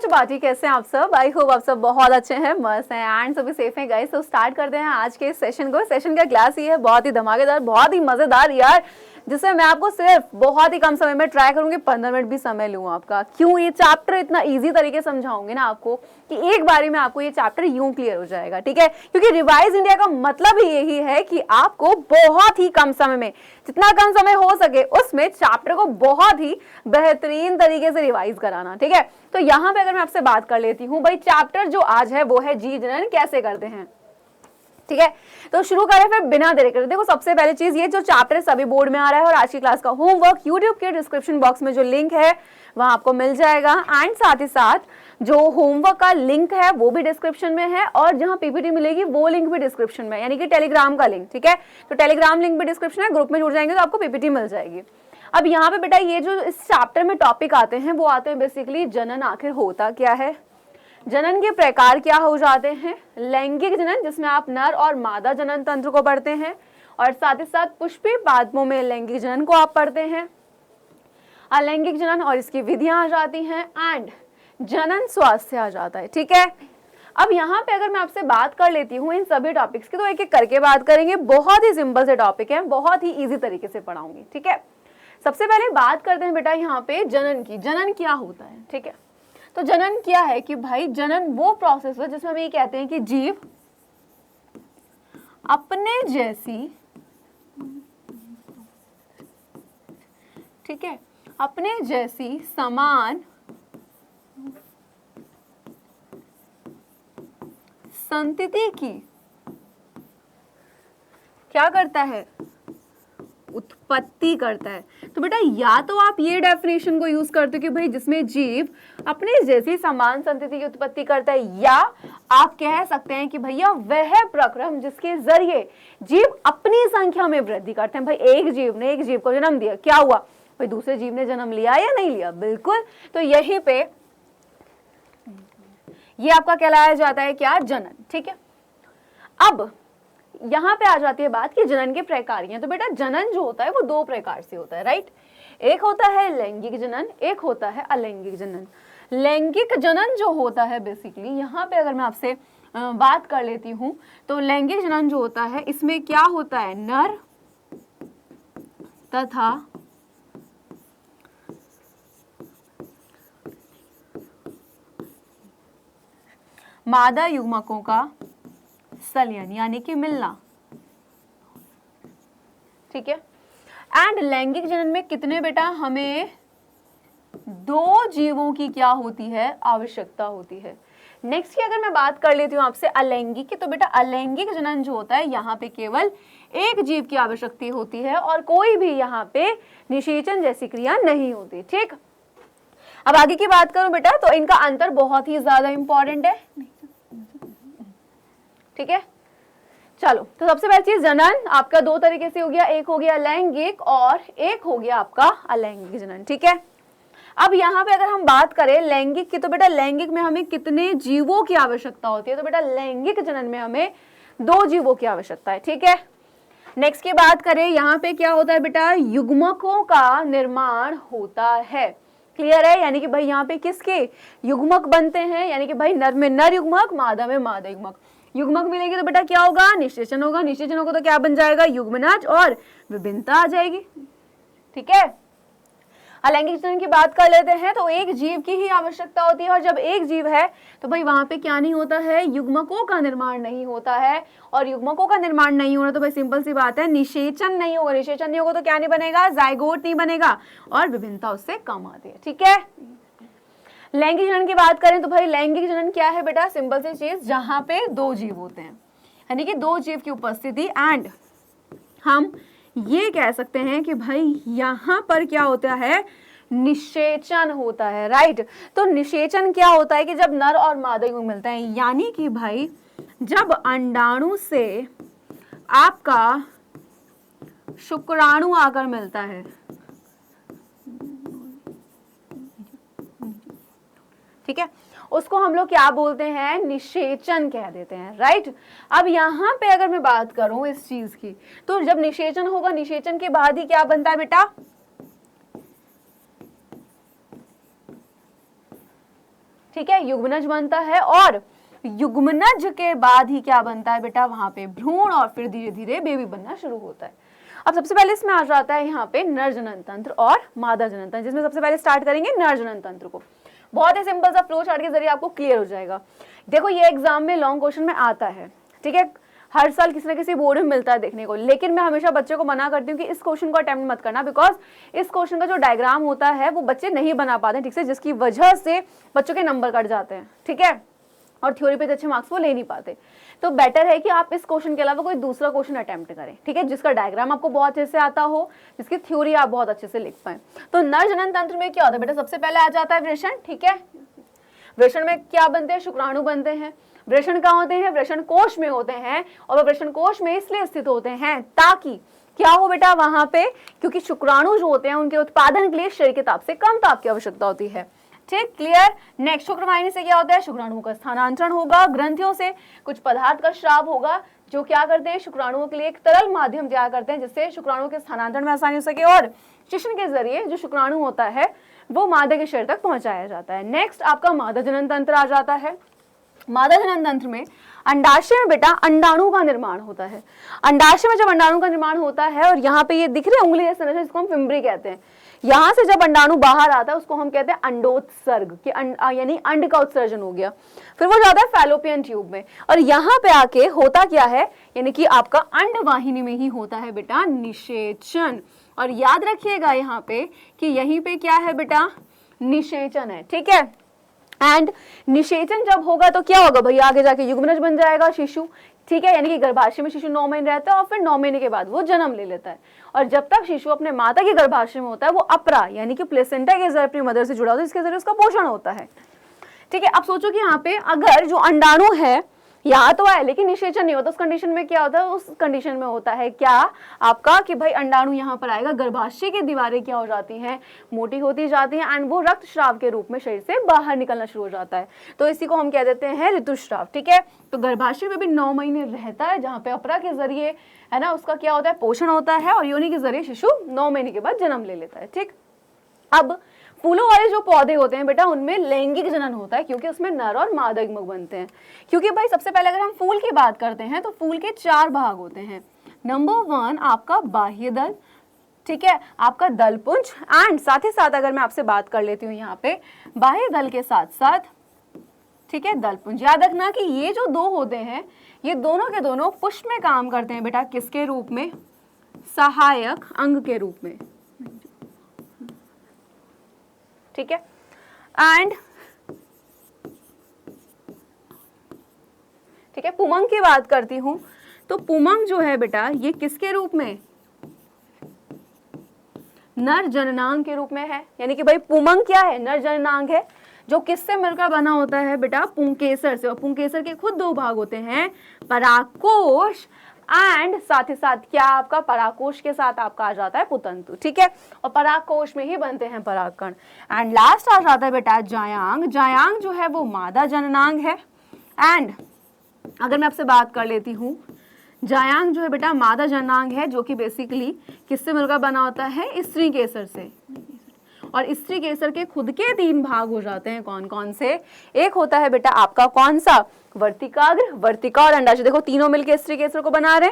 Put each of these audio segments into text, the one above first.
त्रिपाठी, कैसे हैं आप सब? आई होप आप सब बहुत अच्छे हैं, मस्त हैं एंड सभी सेफ हैं गाइस। तो स्टार्ट करते हैं आज के सेशन को। सेशन का क्लास ही है बहुत ही धमाकेदार, बहुत ही मजेदार यार, जिसमें मैं आपको सिर्फ बहुत ही कम समय में ट्राई करूंगी 15 मिनट भी समय लूँ आपका। क्यों? ये चैप्टर इतना इजी तरीके से समझाऊंगी ना आपको कि एक बारी में आपको ये चैप्टर यूं क्लियर हो जाएगा, ठीक है? क्योंकि रिवाइज इंडिया का मतलब ही यही है कि आपको बहुत ही कम समय में, जितना कम समय हो सके उसमें चैप्टर को बहुत ही बेहतरीन तरीके से रिवाइज कराना, ठीक है? तो यहाँ पे अगर मैं आपसे बात कर लेती हूँ भाई, चैप्टर जो आज है वो है जीव जनन कैसे करते हैं, ठीक है? तो शुरू करें फिर बिना देरी करे। देखो सबसे पहली चीज, ये जो चैप्टर सभी बोर्ड में आ रहा है और आज की क्लास का होमवर्क यूट्यूब के डिस्क्रिप्शन बॉक्स में जो लिंक है वहां आपको मिल जाएगा एंड साथ ही साथ जो होमवर्क का लिंक है वो भी डिस्क्रिप्शन में है और जहां पीपीटी मिलेगी वो लिंक भी डिस्क्रिप्शन में, यानी कि टेलीग्राम का लिंक, ठीक है? तो टेलीग्राम लिंक भी डिस्क्रिप्शन है, ग्रुप में जुड़ जाएंगे तो आपको पीपीटी मिल जाएगी। अब यहाँ पे बेटा ये जो इस चैप्टर में टॉपिक आते हैं वो आते हैं बेसिकली जनन आखिर होता क्या है, जनन के प्रकार क्या हो जाते हैं, लैंगिक जनन जिसमें आप नर और मादा जनन तंत्र को पढ़ते हैं और साथ ही साथ पुष्पी पादपों में लैंगिक जनन को आप पढ़ते हैं, अलैंगिक जनन और इसकी विधियां आ जाती हैं एंड जनन स्वास्थ्य आ जाता है, ठीक है? अब यहाँ पे अगर मैं आपसे बात कर लेती हूँ इन सभी टॉपिक्स की तो एक एक करके बात करेंगे। बहुत ही सिंपल से टॉपिक है, बहुत ही इजी तरीके से पढ़ाऊंगी, ठीक है? सबसे पहले बात करते हैं बेटा यहाँ पे जनन की। जनन क्या होता है, ठीक है? तो जनन क्या है कि भाई जनन वो प्रोसेस है जिसमें हम ये कहते हैं कि जीव अपने जैसी, ठीक है, अपने जैसी समान संतति की क्या करता है, उत्पत्ति करता है। तो बेटा या तो आप ये डेफिनेशन को यूज करते हो कि भाई जिसमें जीव अपने जैसी समान संतति की उत्पत्ति करता है, या आप कह सकते हैं कि भैया वह प्रक्रम जिसके जरिए जीव अपनी संख्या में वृद्धि करते हैं। भाई एक जीव ने एक जीव को जन्म दिया, क्या हुआ भाई, दूसरे जीव ने जन्म लिया या नहीं लिया? बिल्कुल। तो यहीं पे ये आपका कहलाया जाता है क्या, जनन, ठीक है? अब यहां पे आ जाती है बात कि जनन के प्रकार हैं। तो बेटा जनन जो होता है वो दो प्रकार से होता है, राइट? एक होता है लैंगिक जनन, एक होता है अलैंगिक जनन। लैंगिक जनन जो होता है बेसिकली, यहाँ पे अगर मैं आपसे बात कर लेती हूँ तो लैंगिक जनन जो होता है इसमें क्या होता है, नर तथा मादा युग्मकों का संलयन यानी कि मिलना, ठीक है? एंड लैंगिक जनन में कितने बेटा, हमें दो जीवों की क्या होती है, आवश्यकता होती है। नेक्स्ट की अगर मैं बात कर लेती हूँ आपसे अलैंगिक की, तो बेटा अलैंगिक जनन जो होता है यहाँ पे केवल एक जीव की आवश्यकता होती है और कोई भी यहाँ पे निषेचन जैसी क्रिया नहीं होती, ठीक? अब आगे की बात करूं बेटा तो इनका अंतर बहुत ही ज्यादा इंपॉर्टेंट है, ठीक है? चलो, तो सबसे पहली चीज जनन आपका दो तरीके से हो गया, एक हो गया लैंगिक और एक हो गया आपका अलैंगिक जनन, ठीक है? अब यहाँ पे अगर हम बात करें लैंगिक की, तो बेटा लैंगिक में हमें कितने जीवों की आवश्यकता होती है? तो बेटा लैंगिक जनन में हमें दो जीवों की आवश्यकता है, ठीक है? नेक्स्ट की बात करें, यहाँ पे क्या होता है बेटा, युग्मकों का निर्माण होता है, क्लियर है? यानी कि भाई यहाँ पे किसके युग्मक बनते हैं, यानी कि भाई नर में नर युग्मक, मादा में मादा युग्मक। युग्मक मिलेगी तो बेटा क्या होगा, निषेचन होगा, निषेचन होगा तो क्या बन जाएगा, युग्मनज और विभिन्नता आ जाएगी, ठीक है? अलैंगिक जनन की बात कर लेते हैं तो एक जीव की ही आवश्यकता होती है और जब एक जीव है तो भाई वहां पे क्या नहीं होता है, युग्मकों का निर्माण नहीं होता है और युग्मकों का निर्माण नहीं होना तो भाई सिंपल सी बात है, निषेचन नहीं होगा। निषेचन नहीं होगा तो क्या नहीं बनेगा, जाइगोट नहीं बनेगा और विभिन्नता उससे कम आती है, ठीक है? लैंगिक जनन की बात करें तो भाई लैंगिक जनन क्या है बेटा, सिंपल सी चीज, जहां पे दो जीव होते हैं, यानी कि दो जीव की उपस्थिति एंड हम ये कह सकते हैं कि भाई यहां पर क्या होता है, निषेचन होता है, राइट? तो निषेचन क्या होता है कि जब नर और मादा युग्मक मिलते हैं, यानी कि भाई जब अंडाणु से आपका शुक्राणु आकर मिलता है, ठीक है, उसको हम लोग क्या बोलते हैं, निषेचन कह देते हैं, राइट? अब यहाँ पे अगर मैं बात करूं इस चीज की, तो जब निषेचन होगा, निषेचन के बाद ही क्या बनता है बेटा, ठीक है, युग्मनज बनता है और युग्मनज के बाद ही क्या बनता है बेटा, वहां पे भ्रूण और फिर धीरे धीरे बेबी बनना शुरू होता है। अब सबसे पहले इसमें आ जाता है यहाँ पे नर जनन तंत्र और मादा जनन तंत्र, जिसमें सबसे पहले स्टार्ट करेंगे नर जनन तंत्र को। बहुत ही सिंपल सा फ्लो चार्ट के जरिए आपको क्लियर हो जाएगा। देखो ये एग्जाम में लॉन्ग क्वेश्चन में आता है, ठीक है, हर साल किसी न किसी बोर्ड में मिलता है देखने को, लेकिन मैं हमेशा बच्चे को मना करती हूँ कि इस क्वेश्चन को अटेम्प्ट मत करना, बिकॉज इस क्वेश्चन का जो डायग्राम होता है वो बच्चे नहीं बना पाते ठीक से, जिसकी वजह से बच्चों के नंबर कट जाते हैं, ठीक है, और थ्योरी पे अच्छे मार्क्स वो ले नहीं पाते। तो बेटर है कि आप इस क्वेश्चन के अलावा कोई दूसरा क्वेश्चन अटेम्प्ट करें, ठीक है, जिसका डायग्राम आपको बहुत अच्छे से आता हो, जिसकी थ्योरी आप बहुत अच्छे से लिख पाए। तो नर जनन तंत्र में क्या होता है बेटा, सबसे पहले आ जाता है वृषण, ठीक है, वृषण में क्या बनते हैं, शुक्राणु बनते हैं। वृषण कहाँ होते हैं, वृषण कोश में होते हैं, और वो वृषण कोश में इसलिए स्थित होते हैं ताकि क्या हो बेटा वहां पे, क्योंकि शुक्राणु जो होते हैं उनके उत्पादन के लिए शरीर के ताप से कम ताप की आवश्यकता होती है, ठीक, क्लियर। नेक्स्ट, शुक्रवाहिनी से क्या होता है, शुक्राणुओं का स्थानांतरण होगा, ग्रंथियों से कुछ पदार्थ का स्राव होगा जो क्या करते हैं, शुक्राणुओं के लिए एक तरल माध्यम तैयार करते हैं जिससे शुक्राणुओं के स्थानांतरण में आसानी हो सके, और शिशन के जरिए जो शुक्राणु होता है वो मादा के शरीर तक पहुंचाया जाता है। नेक्स्ट आपका मादा जनन तंत्र आ जाता है। मादा जनन तंत्र में अंडाशय में बेटा अंडाणु का निर्माण होता है। अंडाशय में जब अंडाणु का निर्माण होता है, और यहाँ पे ये दिख रहे उंगली जैसे संरचना, जिसको हम फिम्बरी कहते हैं, यहाँ से जब अंडाणु बाहर आता है उसको हम कहते हैं अंडोत्सर्ग, कि यानी अंड का उत्सर्जन हो गया, फिर वो जाता है फैलोपियन ट्यूब में, और यहाँ पे आके होता क्या है, यानी कि आपका अंडवाहिनी में ही होता है बेटा निषेचन। और याद रखिएगा यहाँ पे कि यहीं पे क्या है बेटा, निषेचन है, ठीक है। एंड निषेचन जब होगा तो क्या होगा भैया, आगे जाके युग्मनज बन जाएगा शिशु, ठीक है, यानी कि गर्भाशय में शिशु 9 महीने रहता है और फिर 9 महीने के बाद वो जन्म ले लेता है, और जब तक शिशु अपने माता के गर्भाशय में होता है वो अपरा यानी कि प्लेसेंटा के जरिए अपनी मदर से जुड़ा होता है, जिसके जरिए उसका पोषण होता है, ठीक है। अब सोचो कि यहाँ पे अगर जो अंडाणु है यहाँ तो है लेकिन निषेचन नहीं होता, उस कंडीशन में क्या होता है, उस कंडीशन में होता है क्या आपका कि भाई अंडाणु यहाँ पर आएगा, गर्भाशय की दीवारें क्या हो जाती हैं, मोटी होती जाती हैं, एंड वो रक्तस्राव के रूप में शरीर से बाहर निकलना शुरू हो जाता है, तो इसी को हम कह देते हैं ऋतुस्राव, ठीक है। तो गर्भाशय में भी 9 महीने रहता है, जहाँ पे अपरा के जरिए है ना उसका क्या होता है, पोषण होता है, और योनि के जरिए शिशु 9 महीने के बाद जन्म ले लेता है, ठीक। अब फूलों वाले जो पौधे होते हैं बेटा उनमें लैंगिक जनन होता है, क्योंकि उसमें नर और मादा युग्मक बनते हैं। क्योंकि भाई सबसे पहले अगर हम फूल की बात करते हैं तो फूल के 4 भाग होते हैं। नंबर 1 आपका बाह्य दल, ठीक है, आपका दलपुंज, एंड साथ ही साथ अगर मैं आपसे बात कर लेती हूँ यहाँ पे बाह्य दल के साथ साथ, ठीक है, दलपुंज। याद रखना कि ये जो 2 होते हैं ये दोनों के दोनों पुष्प में काम करते हैं बेटा, किसके रूप में, सहायक अंग के रूप में, ठीक है। एंड ठीक है, पुमंग की बात करती हूं तो पुमंग जो है बेटा ये किसके रूप में, नर जननांग के रूप में है, यानी कि भाई पुमंग क्या है, नर जननांग है, जो किससे मिलकर बना होता है बेटा, पुंकेसर से। और पुंकेसर के खुद 2 भाग होते हैं, परागकोश एंड साथ ही साथ क्या आपका परागकोश के साथ आपका आ जाता है पुतंतु, ठीक है, और परागकोश में ही बनते हैं परागकण। एंड लास्ट आ जाता है बेटा जायांग। जायांग जो है वो मादा जननांग है, एंड अगर मैं आपसे बात कर लेती हूँ जायांग जो है बेटा मादा जननांग है, जो कि बेसिकली किससे मिलकर बना होता है, स्त्री केसर से। और स्त्री केसर के खुद के 3 भाग हो जाते हैं, कौन कौन से, एक होता है बेटा आपका कौन सा, वर्तिकाग्र, वर्तिका और अंडाशय। देखो तीनों मिलकर स्त्री केसर को बना रहे,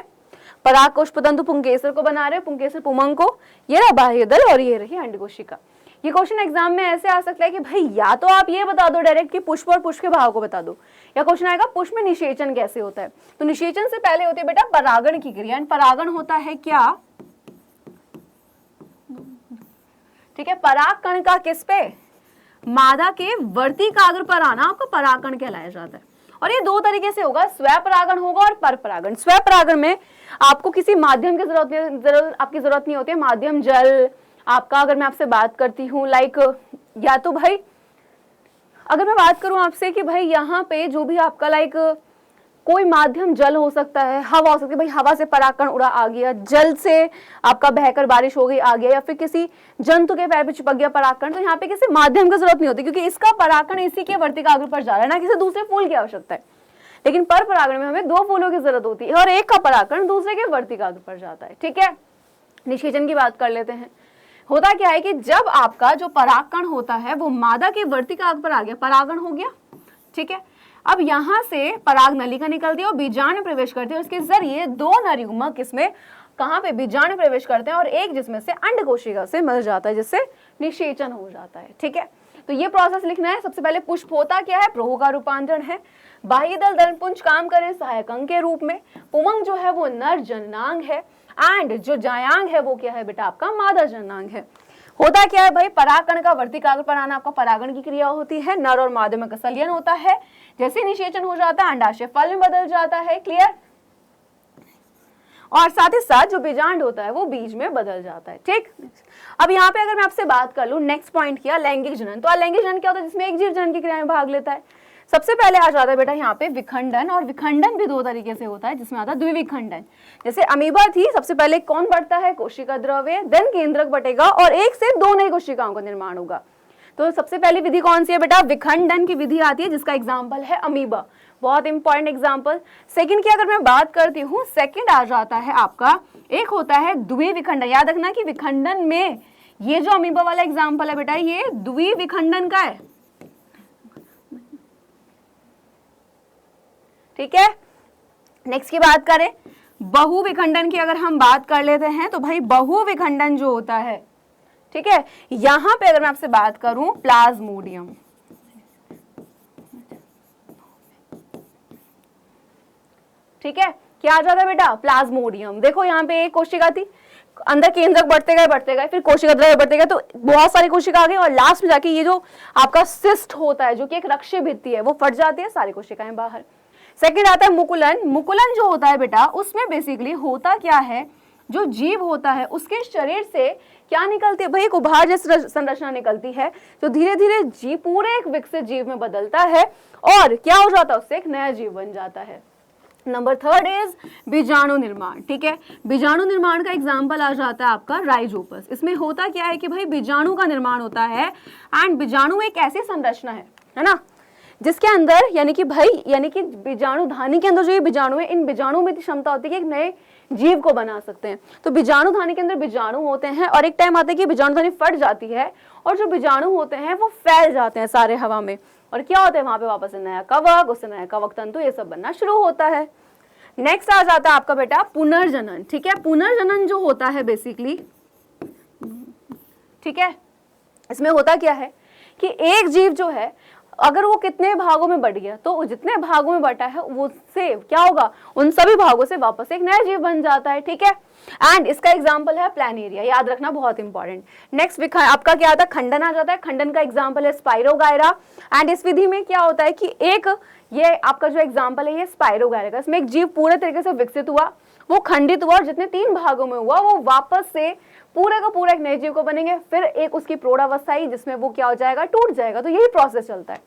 परागकोश पुतंतु पुंकेसर को बना रहे, पुंकेसर पुमंग को, ये रहा बाह्य दल और ये रही अंडकोशिका। ये क्वेश्चन एग्जाम में ऐसे आ सकता है कि भाई या तो आप ये बता दो डायरेक्ट कि पुष्प और पुष्प के भाव को बता दो, या क्वेश्चन आएगा पुष्प में निषेचन कैसे होता है। तो निषेचन से पहले होती है बेटा परागण की क्रिया, एंड परागण होता है क्या, ठीक है, परागकण का किस पे, मादा के वर्तिकाग्र पर आना आपका परागकण कहलाया जाता है। और ये 2 तरीके से होगा, स्वपरागण होगा और परपरागण। स्वपरागण में आपको किसी माध्यम की जरूरत नहीं होती है, माध्यम जल आपका, अगर मैं आपसे बात करती हूँ लाइक, या तो भाई अगर मैं बात करूं आपसे कि भाई यहाँ पे जो भी आपका लाइक कोई माध्यम जल हो सकता है, हवा हो सकती है, भाई हवा से परागकण उड़ा आ गया, जल से आपका बहकर बारिश हो गई आ गया, या फिर किसी जंतु के पैर पे चिपक गया परागकण, तो यहाँ पे किसी माध्यम की जरूरत नहीं होती, क्योंकि इसका परागकण इसी के वर्तिकाग्र पर जा रहा है, ना किसी दूसरे फूल की आवश्यकता है। लेकिन पर परागण में हमें 2 फूलों की जरूरत होती है, और एक का परागकण दूसरे के वर्तिकाग्र पर जाता है, ठीक है। निषेचन की बात कर लेते हैं। होता क्या है कि जब आपका जो परागकण होता है वो मादा के वर्तिकाग्र पर आ गया, परागण हो गया, ठीक है। अब यहां से पराग नलिका निकलती है और बीजाणु में प्रवेश करती है, उसके जरिए दो नर युग्मक इसमें कहां पे बीजाणु में प्रवेश करते हैं और एक जिसमें से अंड कोशिका से मिल जाता है, जिससे निषेचन हो जाता है, ठीक है। तो ये प्रोसेस लिखना है। सबसे पहले पुष्प होता क्या है, प्रोह का रूपांतरण है। बाह्य दल दलपुंज काम करें सहायक अंग के रूप में। पुमंग जो है वो नर जननांग है एंड जो जायांग है वो क्या है बेटा आपका मादा जननांग है। होता क्या है भाई, परागकण का वर्तिकाग्र पर आना आपका परागण की क्रिया होती है, नर और मादा में संलयन होता है, जैसे निषेचन हो जाता है अंडाशय फल में बदल जाता है, क्लियर। और साथ ही साथ जो बीजांड होता है वो बीज में बदल जाता है, ठीक। अब यहाँ पे अगर मैं आपसे बात कर लूं, नेक्स्ट पॉइंट किया लैंगिक जनन। तो अलैंगिक जनन क्या होता है, जिसमें एक जीव जनन की क्रिया में भाग लेता है। सबसे पहले आ जाता है बेटा यहाँ पे विखंडन, और विखंडन भी दो तरीके से होता है, जिसमें आता है द्विविखंडन। जैसे अमीबा थी, सबसे पहले कौन बढ़ता है, कोशिका द्रव्य, देन केंद्रक बटेगा और एक से दो नई कोशिकाओं का निर्माण होगा। तो सबसे पहली विधि कौन सी है बेटा, विखंडन की विधि आती है, जिसका एग्जाम्पल है अमीबा, बहुत इंपॉर्टेंट एग्जाम्पल। सेकंड की अगर मैं बात करती हूँ, सेकंड आ जाता है आपका, एक होता है द्विविखंडन। याद रखना कि विखंडन में ये जो अमीबा वाला एग्जाम्पल है बेटा, ये द्विविखंडन का है, ठीक है। नेक्स्ट की बात करें बहुविखंडन की, अगर हम बात कर लेते हैं तो भाई बहुविखंडन जो होता है, ठीक है, यहां पे अगर मैं आपसे बात करूं प्लाज्मोडियम, ठीक है, क्या आ जाता है बेटा प्लाज्मोडियम। देखो यहाँ पे एक कोशिका थी, अंदर केंद्रक बढ़ते गए, फिर कोशिका द्रव्य बढ़ते गए, तो बहुत सारी कोशिका आ गई और लास्ट में जाके ये जो आपका सिस्ट होता है, जो कि एक रक्षी भित्ति है, वो फट जाती है, सारी कोशिकाएं बाहर। सेकंड आता है मुकुलन। मुकुलन जो होता है बेटा, उसमें बेसिकली होता क्या है, जो जीव होता है उसके शरीर से क्या निकलती है भाई, एक उभार जैसी संरचना निकलती है, जो धीरे धीरे जीव पूरे एक विकसित जीव में बदलता है और क्या हो जाता है, उससे एक नया जीव बन जाता है। नंबर थर्ड इज बीजाणु निर्माण, ठीक है। बीजाणु निर्माण का एग्जाम्पल आ जाता है आपका राइजोपस। इसमें होता क्या है कि भाई बीजाणु का निर्माण होता है एंड बीजाणु एक ऐसी संरचना है ना, जिसके अंदर यानी कि बीजाणु धानी के अंदर जो ये बीजाणु है, इन बीजाणु में क्षमता होती है कि एक नए जीव को बना सकते हैं। तो बीजाणु धानी के अंदर बीजाणु होते हैं और एक टाइम आता है कि बीजाणु धानी फट जाती है और जो बीजाणु होते हैं वो फैल जाते हैं सारे हवा में, और क्या होता है वहां पे वापस से नया कवक, उससे नया कवक तंतु, ये सब बनना शुरू होता है। नेक्स्ट आ जाता है आपका बेटा पुनर्जनन, ठीक है। पुनर्जनन जो होता है बेसिकली, ठीक है, इसमें होता क्या है कि एक जीव जो है अगर वो कितने भागों में बट गया, तो जितने भागों में बटा है वो से क्या होगा, उन सभी भागों से वापस एक नया जीव बन जाता है, ठीक है। एंड इसका एग्जांपल है प्लानेरिया, याद रखना बहुत इंपॉर्टेंट। नेक्स्ट आपका क्या आता है, खंडन आ जाता है। खंडन का एग्जांपल है स्पाइरोगायरा। एंड इस विधि में क्या होता है कि एक ये आपका जो एग्जांपल है ये स्पाइरोगायरा का, इसमें एक जीव पूरे तरीके से विकसित हुआ, वो खंडित हुआ और जितने 3 भागों में हुआ वो वापस से पूरे का पूरा एक नए जीव को बनेंगे, फिर एक उसकी प्रौढ़ावस्था आई जिसमें वो क्या हो जाएगा, टूट जाएगा। तो यही प्रोसेस चलता है।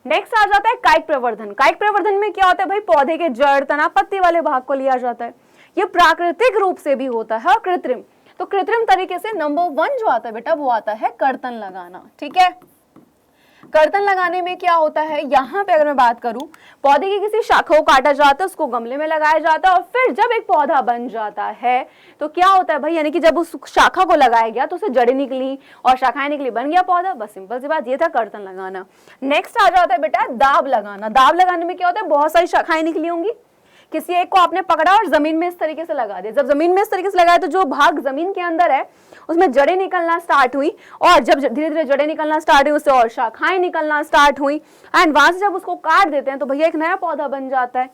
नेक्स्ट आ जाता है कायिक प्रवर्धन। कायिक प्रवर्धन में क्या होता है भाई, पौधे के जड़, तना, पत्ती वाले भाग को लिया जाता है। ये प्राकृतिक रूप से भी होता है और कृत्रिम। तो कृत्रिम तरीके से नंबर 1 जो आता है बेटा वो आता है कर्तन लगाना, ठीक है। कर्तन लगाने में क्या होता है, यहाँ पे अगर मैं बात करूं, पौधे की किसी शाखा को काटा जाता है, उसको गमले में लगाया जाता है और फिर जब एक पौधा बन जाता है तो क्या होता है भाई, यानी कि जब उस शाखा को लगाया गया तो उसे जड़ें निकली और शाखाएं निकली, बन गया पौधा। बस सिंपल सी बात, ये था कर्तन लगाना। नेक्स्ट आ जाता है बेटा दाब लगाना। दाब लगाने में क्या होता है, बहुत सारी शाखाएं निकली होंगी, किसी एक को आपने पकड़ा और जमीन में इस तरीके से लगा दिया। जब जमीन में इस तरीके से लगाया तो जो भाग जमीन के अंदर है उसमें जड़ें निकलना स्टार्ट हुई और जब धीरे धीरे जड़ें निकलना स्टार्ट हुई उससे और शाखाएं निकलना स्टार्ट हुई एंड वहां से जब उसको काट देते हैं तो भैया एक नया पौधा बन जाता है,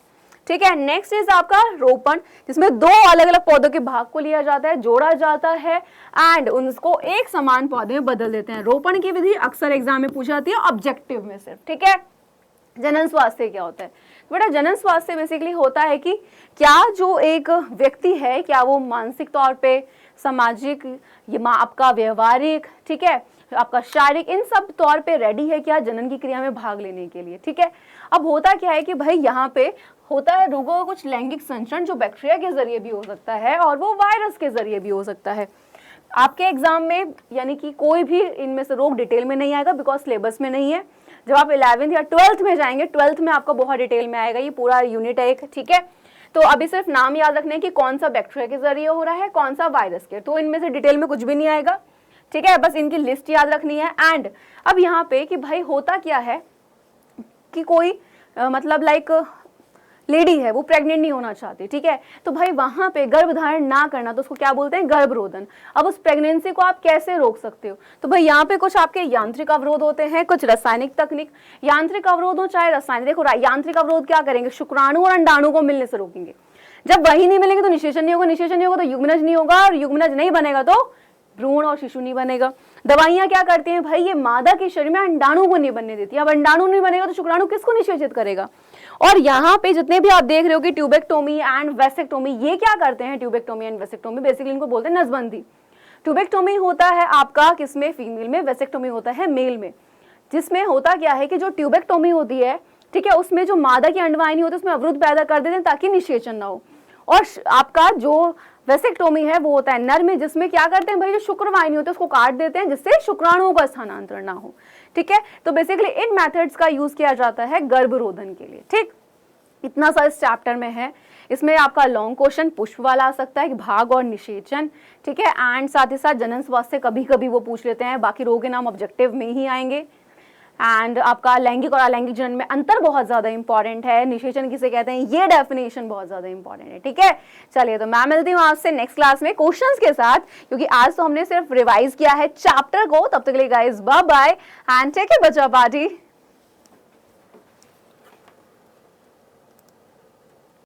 ठीक है। नेक्स्ट इज आपका रोपण, जिसमें 2 अलग अलग पौधों के भाग को लिया जाता है, जोड़ा जाता है एंड उनको एक समान पौधे में बदल देते हैं। रोपण की विधि अक्सर एग्जाम में पूछी जाती है ऑब्जेक्टिव में सिर्फ, ठीक है। जनन स्वास्थ्य क्या होता है बेटा, जनन स्वास्थ्य बेसिकली होता है कि क्या जो एक व्यक्ति है क्या वो मानसिक तौर पे, सामाजिक, ये आपका व्यवहारिक, ठीक है, आपका शारीरिक, इन सब तौर पे रेडी है क्या जनन की क्रिया में भाग लेने के लिए, ठीक है। अब होता क्या है कि भाई यहाँ पे होता है रोगों का कुछ लैंगिक संचरण जो बैक्टीरिया के जरिए भी हो सकता है और वो वायरस के जरिए भी हो सकता है। आपके एग्जाम में यानी कि कोई भी इनमें से रोग डिटेल में नहीं आएगा बिकॉज सिलेबस में नहीं है। जब आप 11th या 12th में जाएंगे, 12th में आपका बहुत डिटेल में आएगा, ये पूरा यूनिट है एक, ठीक है। तो अभी सिर्फ नाम याद रखने की कौन सा बैक्टीरिया के जरिए हो रहा है, कौन सा वायरस के, तो इनमें से डिटेल में कुछ भी नहीं आएगा, ठीक है, बस इनकी लिस्ट याद रखनी है। एंड अब यहाँ पे कि भाई होता क्या है कि कोई मतलब लाइक लेडी है, वो प्रेग्नेंट नहीं होना चाहती, ठीक है, तो भाई वहां पे गर्भधारण ना करना, तो उसको क्या बोलते हैं, गर्भरोधन। अब उस प्रेगनेंसी को आप कैसे रोक सकते हो, तो भाई यहाँ पे कुछ आपके यांत्रिक अवरोध होते हैं, कुछ रासायनिक तकनीक। यांत्रिक अवरोध हो चाहे रासायनिक, देखो यांत्रिक अवरोध क्या करेंगे, शुक्राणु और अंडाणु को मिलने से रोकेंगे। जब वही नहीं मिलेंगे तो निषेचन नहीं होगा, निषेचन नहीं होगा तो युग्मनज नहीं होगा, और युग्मनज नहीं बनेगा तो भ्रूण और शिशु नहीं बनेगा। दवाइयां क्या करती हैं भाई, ये मादा के शरीर में अंडाणु को नहीं बनने देती। अब अंडाणु नहीं बनेगा तो शुक्राणु किसको निषेचित करेगा। और यहाँ पे जितने भी आप देख रहे हो कि ट्यूबेक्टोमी एंड वेसेक्टोमी, ये क्या करते हैं, ट्यूबेक्टोमी एंड वेसेक्टोमी बेसिकली इनको बोलते हैं नसबंदी। ट्यूबेक्टोमी होता है आपका किसमें, फीमेल में, वेसेक्टोमी होता है मेल में। जिसमें होता क्या है कि जो ट्यूबेक्टोमी होती है, ठीक है, उसमें जो मादा की अंडवाहिनी होती है उसमें अवरुद्ध पैदा कर देते हैं ताकि निषेचन ना हो। और आपका जो वेसेक्टोमी है वो होता है नर में, जिसमें क्या करते हैं भाई, जो शुक्रवाहिनी होती है उसको काट देते हैं जिससे शुक्राणुओं का स्थानांतरण ना हो। ठीक है, तो बेसिकली इन मेथड्स का यूज किया जाता है गर्भरोधन के लिए। ठीक, इतना सा इस चैप्टर में है। इसमें आपका लॉन्ग क्वेश्चन पुष्प वाला आ सकता है कि भाग और निषेचन, ठीक है, एंड साथ ही साथ जनन स्वास्थ्य कभी कभी वो पूछ लेते हैं, बाकी रोग के नाम ऑब्जेक्टिव में ही आएंगे। एंड आपका लैंगिक और अलैंगिक जनन में अंतर बहुत ज्यादा इंपॉर्टेंट है, निषेचन किसे कहते हैं, ये डेफिनेशन बहुत ज्यादा इंपॉर्टेंट है। ठीक है, चलिए तो मैं मिलती हूँ आपसे नेक्स्ट क्लास में क्वेश्चंस के साथ, क्योंकि आज तो हमने सिर्फ रिवाइज किया है चैप्टर को। तब तक के लिए guys bye bye and take care बच्चा पार्टी।